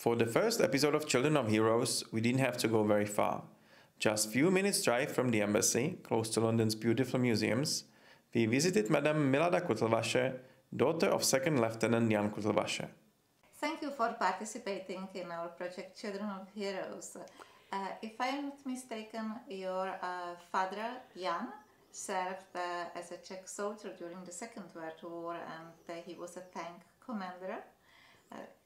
For the first episode of Children of Heroes, we didn't have to go very far. Just few minutes drive from the embassy, close to London's beautiful museums, we visited Madame Milada Kuttelwaschera, daughter of Second Lieutenant Jan Kuttelwascher. Thank you for participating in our project Children of Heroes. If I am not mistaken, your father, Jan, served as a Czech soldier during the Second World War, and he was a tank commander.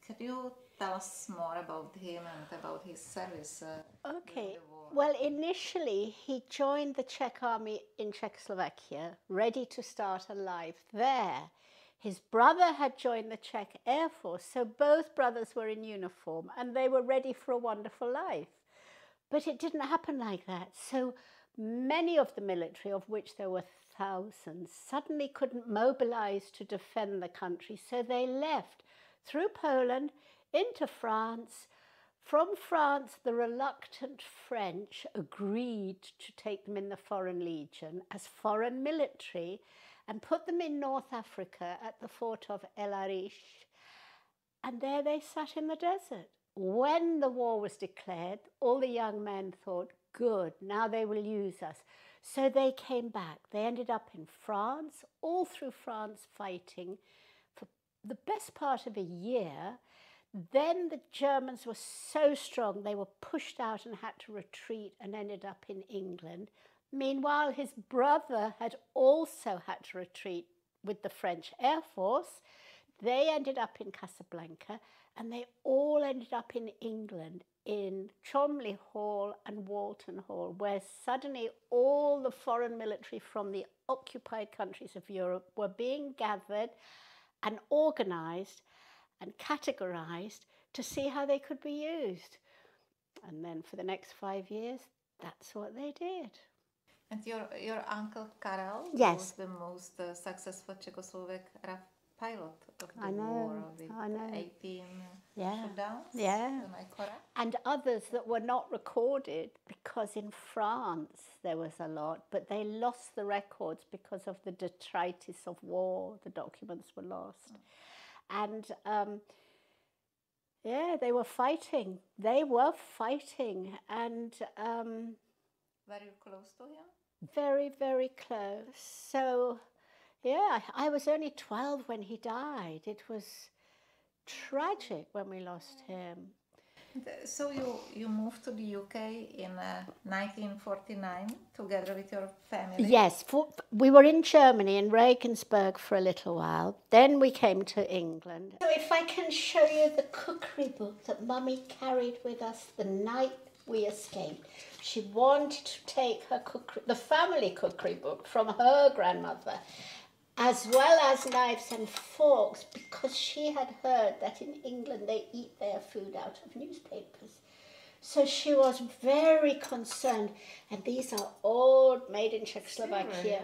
Could you tell us more about him and about his service? Okay. Well, initially he joined the Czech army in Czechoslovakia, ready to start a life there. His brother had joined the Czech Air Force, so both brothers were in uniform and they were ready for a wonderful life. But it didn't happen like that. So many of the military, of which there were thousands, suddenly couldn't mobilize to defend the country, so they left through Poland into France. From France, the reluctant French agreed to take them in the Foreign Legion as foreign military and put them in North Africa at the fort of El Arish. And there they sat in the desert. When the war was declared, all the young men thought, good, now they will use us. So they came back. They ended up in France, all through France fighting for the best part of a year. Then the Germans were so strong, they were pushed out and had to retreat and ended up in England. Meanwhile, his brother had also had to retreat with the French Air Force. They ended up in Casablanca, and they all ended up in England, in Cholmondeley Hall and Walton Hall, where suddenly all the foreign military from the occupied countries of Europe were being gathered and organised and categorised to see how they could be used. And then for the next 5 years, that's what they did. And your uncle Karel Yes. was the most successful Czechoslovak RAF pilot of the I know, war with I know. 18 Yeah. shootdowns. Yeah. Am I correct? And others that were not recorded, because in France there was a lot, but they lost the records because of the detritus of war. The documents were lost. And yeah, they were fighting. They were fighting. And Were you close to him? very, very close. So yeah, I was only 12 when he died. It was tragic when we lost him. So you moved to the UK in 1949 together with your family? Yes, we were in Germany, in Regensburg for a little while. Then we came to England. So if I can show you the cookery book that Mummy carried with us the night we escaped. She wanted to take her cookery, the family cookery book from her grandmother, as well as knives and forks, because she had heard that in England they eat their food out of newspapers. So she was very concerned, and these are all made in Czechoslovakia,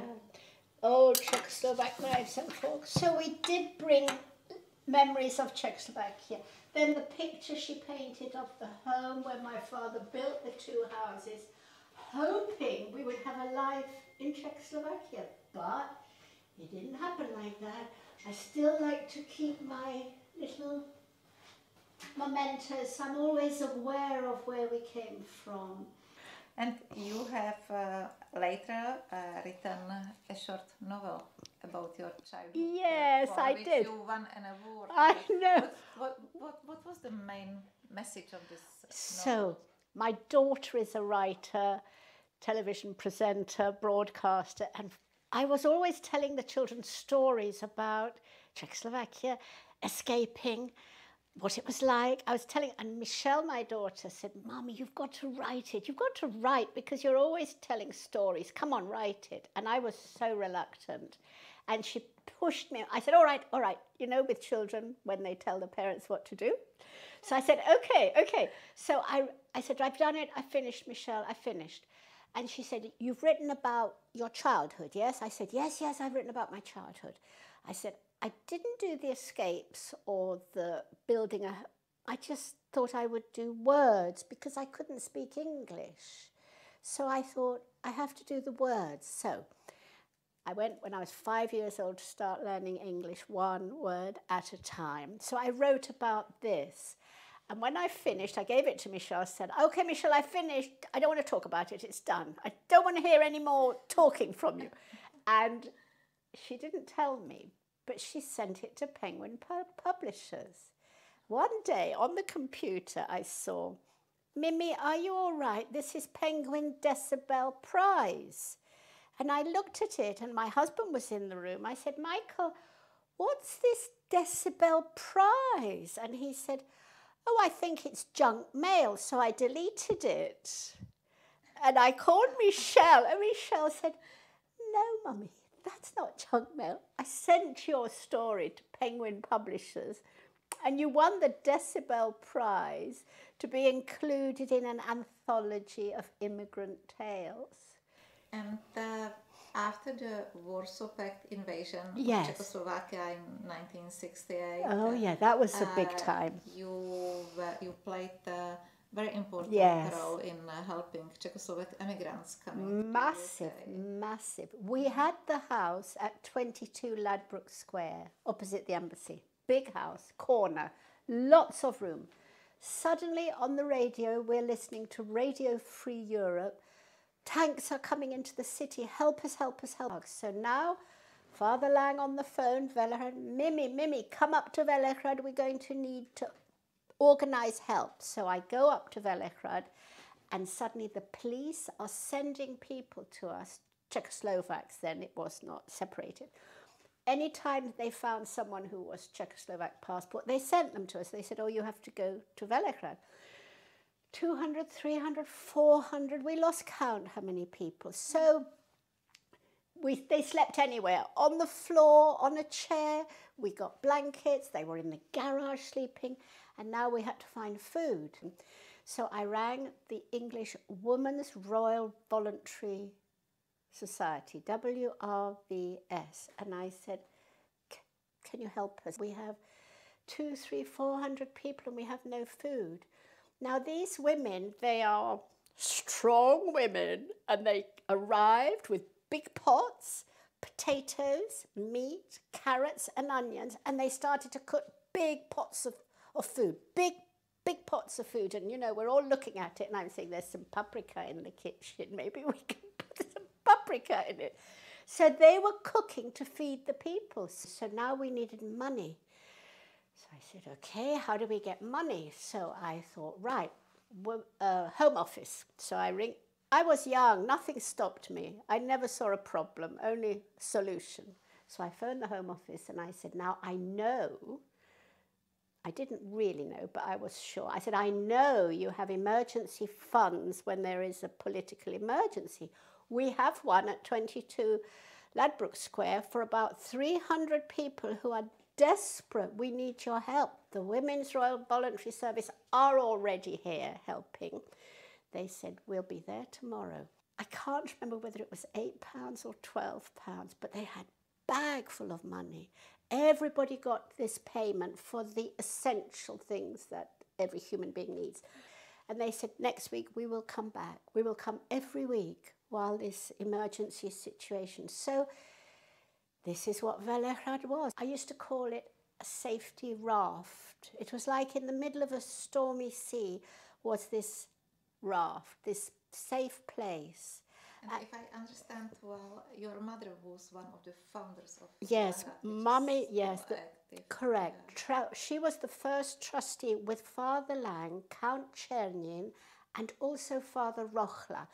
old Czechoslovak knives and forks. So we did bring memories of Czechoslovakia. Then the picture she painted of the home where my father built the two houses, hoping we would have a life in Czechoslovakia, but it didn't happen like that. I still like to keep my little mementos. I'm always aware of where we came from. And you have later written a short novel about your childhood. Yes, I did. You won an award. I know. What was the main message of this So, novel? my daughter is a writer, television presenter, broadcaster, and I was always telling the children stories about Czechoslovakia, escaping, what it was like. I was telling, and Michelle, my daughter, said, Mommy, you've got to write it. You've got to write because you're always telling stories. Come on, write it. And I was so reluctant. And she pushed me. I said, all right. You know, with children, when they tell the parents what to do. So I said, okay. So I said, I've done it. I finished, Michelle. I finished. And she said, you've written about your childhood, yes? I said, yes, I've written about my childhood. I said, I didn't do the escapes or the building a... I just thought I would do words because I couldn't speak English. So I thought, I have to do the words. So I went when I was 5 years old to start learning English, one word at a time. So I wrote about this. And when I finished, I gave it to Michelle. I said, okay, Michelle, I finished. I don't want to talk about it. It's done. I don't want to hear any more talking from you. And she didn't tell me, but she sent it to Penguin Publishers. One day on the computer, I saw, Mimi, are you all right? This is Penguin Decibel Prize. And I looked at it, and my husband was in the room. I said, Michael, what's this Decibel Prize? And he said, oh, I think it's junk mail. So I deleted it. And I called Michelle, and Michelle said, no, Mummy, that's not junk mail. I sent your story to Penguin Publishers, and you won the Decibel Prize to be included in an anthology of immigrant tales. And after the Warsaw Pact invasion of Czechoslovakia in 1968... Oh, yeah, that was a big time. You played a very important role in helping Czechoslovak immigrants coming Massive. We had the house at 22 Ladbroke Square, opposite the embassy. Big house, corner, lots of room. Suddenly on the radio, we're listening to Radio Free Europe. Tanks are coming into the city. Help us. So now, Father Lang on the phone, Velehrad, Mimi, come up to Velehrad. We're going to need to organise help. So I go up to Velehrad, and suddenly the police are sending people to us, Czechoslovaks then, it was not separated. Anytime they found someone who was Czechoslovak passport, they sent them to us. They said, oh, you have to go to Velehrad. 200, 300, 400, we lost count how many people. So they slept anywhere, on the floor, on a chair. We got blankets, they were in the garage sleeping, and now we had to find food. So I rang the English Women's Royal Voluntary Society, WRVS, and I said, can you help us? We have 200, 300, 400 people and we have no food. Now these women, they are strong women, and they arrived with big pots, potatoes, meat, carrots and onions, and they started to cook big pots of food, big pots of food. And, you know, we're all looking at it and I'm saying, there's some paprika in the kitchen, maybe we can put some paprika in it. So they were cooking to feed the people. So now we needed money. So I said, okay, how do we get money? So I thought, right, Home Office. So I ring. I was young, nothing stopped me. I never saw a problem, only solution. So I phoned the Home Office and I said, now I know, I didn't really know, but I was sure. I said, I know you have emergency funds when there is a political emergency. We have one at 22 Ladbroke Square for about 300 people who are desperate. We need your help. The Women's Royal Voluntary Service are already here helping. They said, we'll be there tomorrow. I can't remember whether it was £8 or £12, but they had a bag full of money. Everybody got this payment for the essential things that every human being needs. And they said, next week we will come back. We will come every week while this emergency situation. So this is what Velehrad was. I used to call it a safety raft. It was like in the middle of a stormy sea was this raft, this safe place. And if I understand well, your mother was one of the founders of yes, Mummy, yes, correct. Yeah. She was the first trustee with Father Lang, Count Chernin, and also Father Rochla.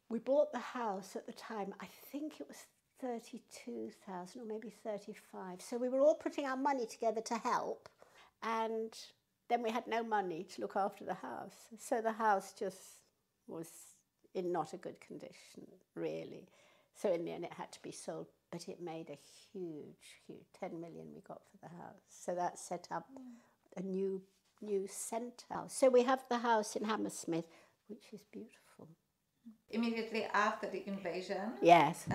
We bought the house at the time, I think it was 32,000 or maybe 35. So we were all putting our money together to help. And then we had no money to look after the house. So the house just was in not a good condition, really. So in the end, it had to be sold, but it made a huge 10 million we got for the house. So that set up a new centre. So we have the house in Hammersmith, which is beautiful. Immediately after the invasion, yes,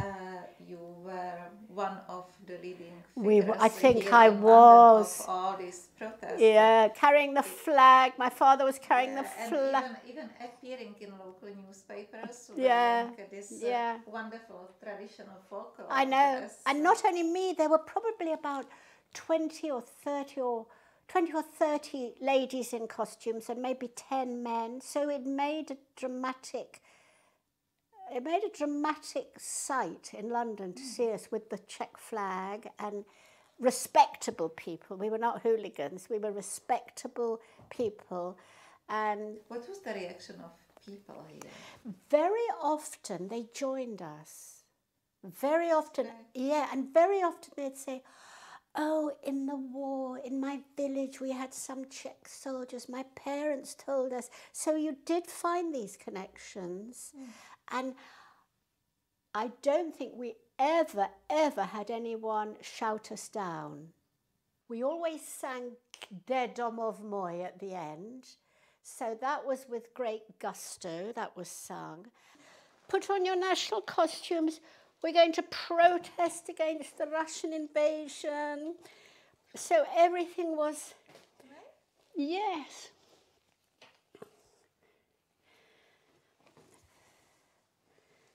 you were one of the leading figures. I think I was. Of all these protests. Yeah, carrying the flag. My father was carrying the flag. And even appearing in local newspapers. Yeah, this wonderful traditional folklore. I know. And not only me, there were probably about 20 or 30 ladies in costumes and maybe 10 men. So it made a dramatic sight in London to see us with the Czech flag and respectable people. We were not hooligans, we were respectable people. And what was the reaction of people here? Very often they joined us. Very often, and very often they'd say, oh, in the war, in my village, we had some Czech soldiers. My parents told us. So you did find these connections. And I don't think we ever had anyone shout us down. We always sang Der Domov Mój at the end. So that was with great gusto, that was sung. Put on your national costumes. We're going to protest against the Russian invasion. So everything was, yes.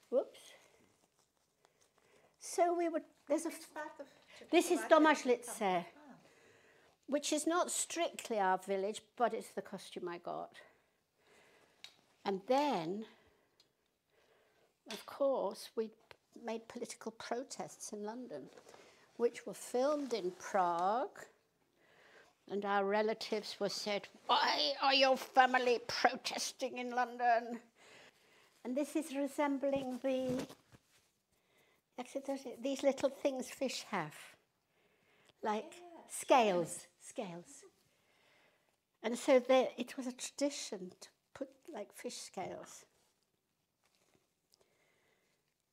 Whoops. So we would, this is letce, which is not strictly our village, but it's the costume I got. And then, of course, we made political protests in London, which were filmed in Prague, and our relatives were said, why are your family protesting in London? And this is resembling these little things fish have, like scales. And so it was a tradition to put like fish scales.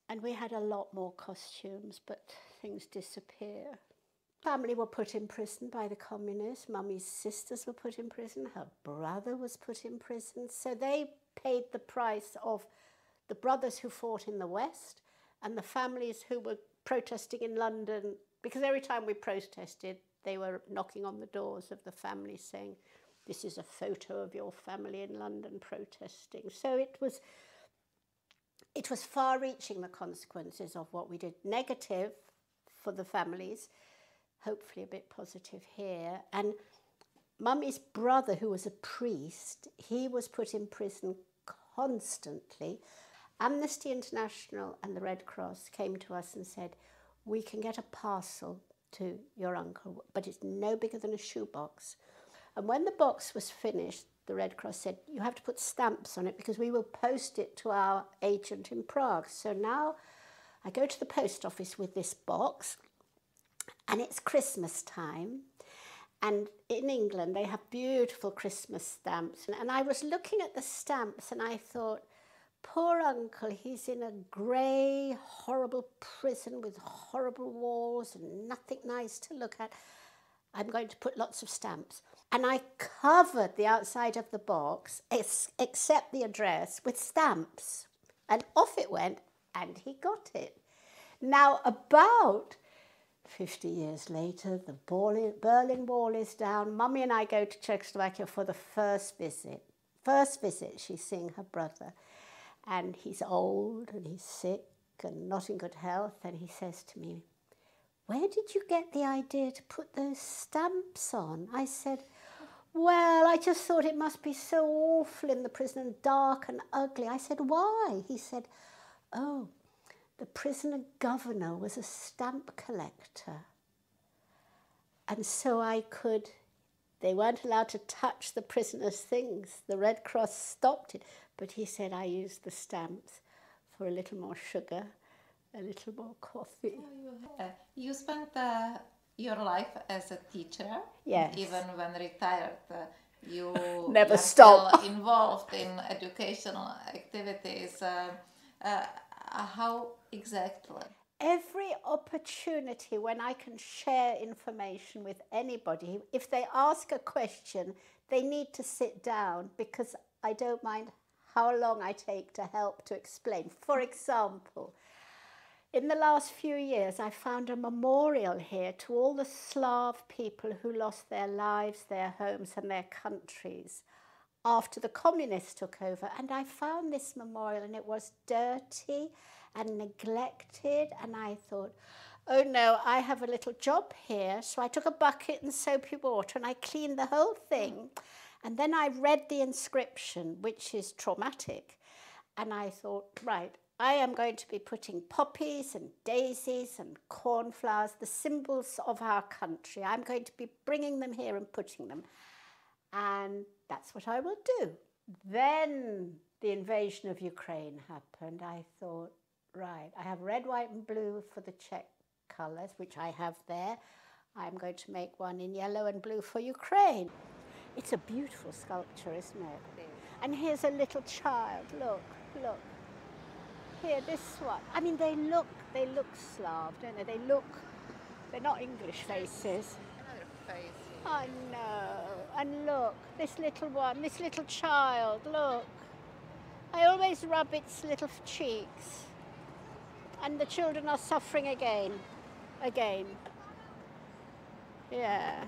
And we had a lot more costumes, but things disappear. Family were put in prison by the communists. Mummy's sisters were put in prison. Her brother was put in prison. So they paid the price of the brothers who fought in the West and the families who were protesting in London, because every time we protested, they were knocking on the doors of the family saying, this is a photo of your family in London protesting. So it was far-reaching, the consequences of what we did. Negative for the families, hopefully a bit positive here. And Mummy's brother, who was a priest, he was put in prison constantly. Amnesty International and the Red Cross came to us and said, we can get a parcel to your uncle, but it's no bigger than a shoebox. And when the box was finished, the Red Cross said, you have to put stamps on it because we will post it to our agent in Prague. So now I go to the post office with this box, and it's Christmas time. And in England, they have beautiful Christmas stamps. And I was looking at the stamps and I thought, poor uncle, he's in a grey, horrible prison with horrible walls and nothing nice to look at. I'm going to put lots of stamps. And I covered the outside of the box, except the address, with stamps. And off it went, and he got it. Now, about 50 years later, the Berlin Wall is down. Mummy and I go to Czechoslovakia for the first visit. First visit, she's seeing her brother. And he's old, and he's sick, and not in good health. And he says to me, where did you get the idea to put those stamps on? I said, well, I just thought it must be so awful in the prison and dark and ugly. I said, why? He said, oh, the prisoner governor was a stamp collector. And so they weren't allowed to touch the prisoners' things. The Red Cross stopped it. But he said, I used the stamps for a little more sugar, a little more coffee. You spent your life as a teacher, yes. even when retired. you never are stop. still involved in educational activities. How exactly? Every opportunity when I can share information with anybody, if they ask a question, they need to sit down because I don't mind how long I take to help to explain. For example, in the last few years, I found a memorial here to all the Slav people who lost their lives, their homes and their countries after the communists took over. And I found this memorial and it was dirty and neglected. And I thought, oh no, I have a little job here. So I took a bucket and soapy water and I cleaned the whole thing. And then I read the inscription, which is traumatic. And I thought, right, I am going to be putting poppies and daisies and cornflowers, the symbols of our country. I'm going to be bringing them here and putting them. And that's what I will do. Then the invasion of Ukraine happened. I thought, right, I have red, white and blue for the Czech colours, which I have there. I'm going to make one in yellow and blue for Ukraine. It's a beautiful sculpture, isn't it? And here's a little child. Look, look. Here, this one. I mean, they look Slav, don't they? They're not English faces. I know. And look, this little one, this little child, look. I always rub its little cheeks. And the children are suffering again. Yeah.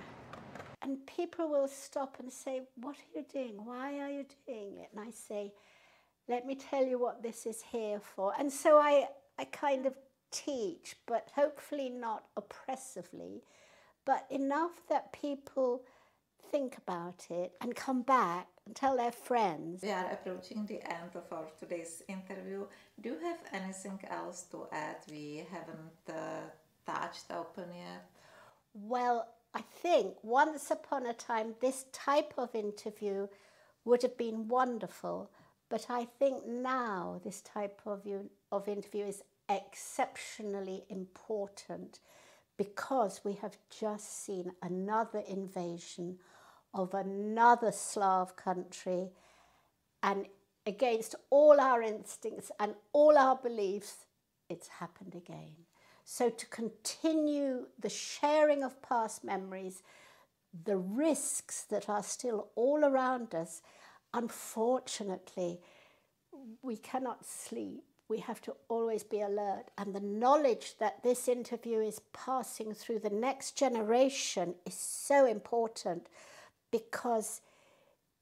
And people will stop and say, what are you doing? Why are you doing it? And I say, let me tell you what this is here for. And so I kind of teach, but hopefully not oppressively, but enough that people think about it and come back and tell their friends. We are approaching the end of our today's interview. Do you have anything else to add we haven't touched upon yet? Well, I think once upon a time this type of interview would have been wonderful. But I think now this type of interview is exceptionally important because we have just seen another invasion of another Slav country, and against all our instincts and all our beliefs, it's happened again. So to continue the sharing of past memories, the risks that are still all around us, unfortunately, we cannot sleep. We have to always be alert. And the knowledge that this interview is passing through the next generation is so important because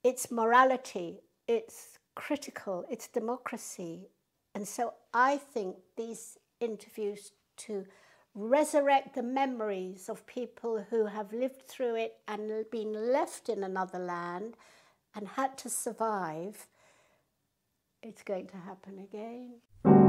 it's morality, it's critical, it's democracy. And so I think these interviews to resurrect the memories of people who have lived through it and been left in another land and had to survive, it's going to happen again.